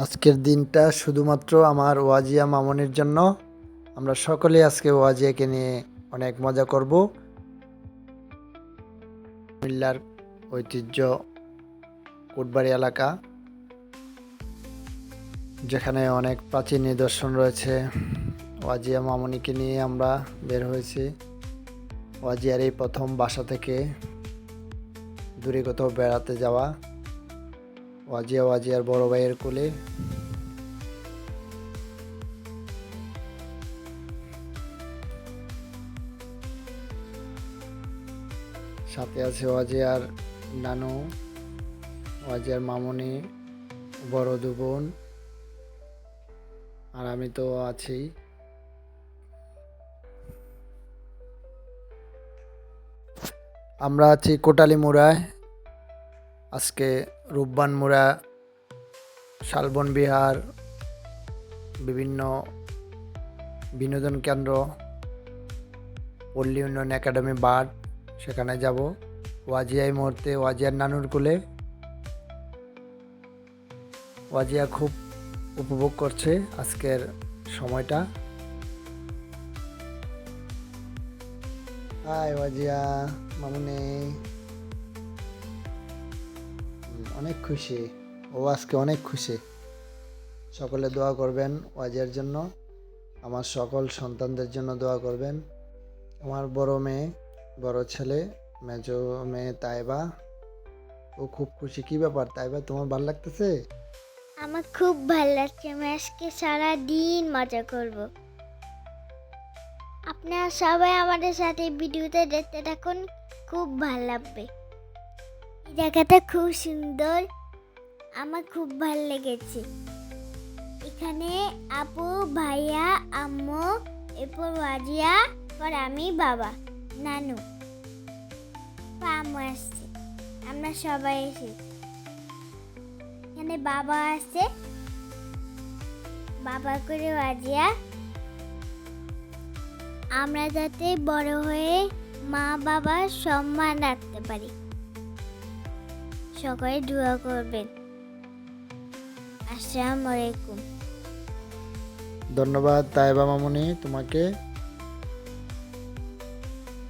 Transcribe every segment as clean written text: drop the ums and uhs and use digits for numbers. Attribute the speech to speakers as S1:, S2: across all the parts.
S1: আজকের দিনটা শুধুমাত্র আমার ওয়াজিয়া মামনির জন্য। আমরা সকলে আজকে ওয়াজিয়াকে নিয়ে অনেক মজা করব। কুমিল্লার ঐতিহ্য কোটবাড়ি এলাকা, যেখানে অনেক প্রাচীন নিদর্শন রয়েছে। ওয়াজিয়া মামনিকে নিয়ে আমরা বের হয়েছি। ওয়াজিয়ার এই প্রথম বাসা থেকে দূরে কোথাও বেড়াতে যাওয়া। ওয়াজিয়ার বড় ভাইয়ের কোলে। সাথে আছে ওয়াজিয়ার নানু, ওয়াজিয়ার মামনি, বড় দু বোন, আর আমি তো আছি। আমরা আছি কোটালী মুড়ায়। আজকে রূপবান মুড়া, শালবন বিহার, বিভিন্ন বিনোদন কেন্দ্র, পল্লী উন্নয়ন একাডেমি বার্ড, সেখানে যাব। ওয়াজিয়া এই মুহূর্তে ওয়াজিয়ার নানুর কোলে। ওয়াজিয়া খুব উপভোগ করছে আজকের সময়টা। হাই ওয়াজিয়া মামুনি, অনেক খুশি ও, আজকে অনেক খুশি। সকলে দোয়া করবেন ওয়াজিয়ার জন্য, আমার সকল সন্তানদের জন্য দোয়া করবেন। আমার বড় মেয়ে, বড় ছেলে, মেজো মেয়ে তাইবা, ও খুব খুশি। কি ব্যাপার তাইবা, তোমার ভালো লাগতেছে?
S2: আমার খুব ভালো লাগছে। আমি আজকে সারাদিন মজা করব। আপনারা সবাই আমাদের সাথে ভিডিওতে দেখতে থাকুন, খুব ভালো লাগবে। এই জায়গাটা খুব সুন্দর, আমার খুব ভালো লেগেছে। এখানে আপু, ভাইয়া, আম্মু, এরপর ওয়াজিয়া, পর আমি, বাবা, নানু, আম্মু আসছে। আমরা সবাই এসেছি। এখানে বাবা আছে, বাবা করে ওয়াজিয়া। আমরা যাতে বড় হয়ে মা বাবার সম্মান রাখতে পারি, সকলে দোয়া করবেন। আসসালামু আলাইকুম।
S1: ধন্যবাদ তাইবা মামুনি তোমাকে।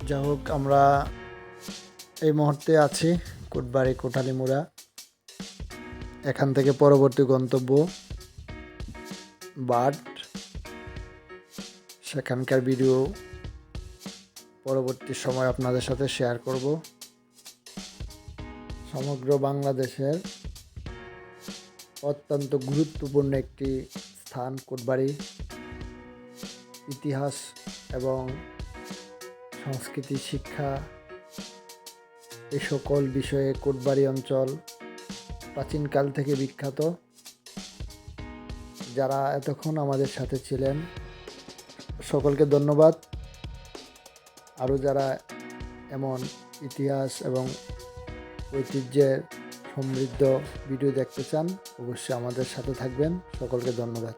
S1: যা হোক, আমরা এই মুহূর্তে আছি কোটবাড়ি কোটালী মুড়া। এখান থেকে পরবর্তী গন্তব্য বার্ড। সেখানকার ভিডিও পরবর্তী সময় আপনাদের সাথে শেয়ার করব। সমগ্র বাংলাদেশের অত্যন্ত গুরুত্বপূর্ণ একটি স্থান কোটবাড়ি। ইতিহাস এবং সংস্কৃতি, শিক্ষা, এই সকল বিষয়ে কোটবাড়ি অঞ্চল প্রাচীনকাল থেকে বিখ্যাত। যারা এতক্ষণ আমাদের সাথে ছিলেন সকলকে ধন্যবাদ। আরও যারা এমন ইতিহাস এবং ঐতিহ্যের সমৃদ্ধ ভিডিও দেখতে চান, অবশ্যই আমাদের সাথে থাকবেন। সকলকে ধন্যবাদ।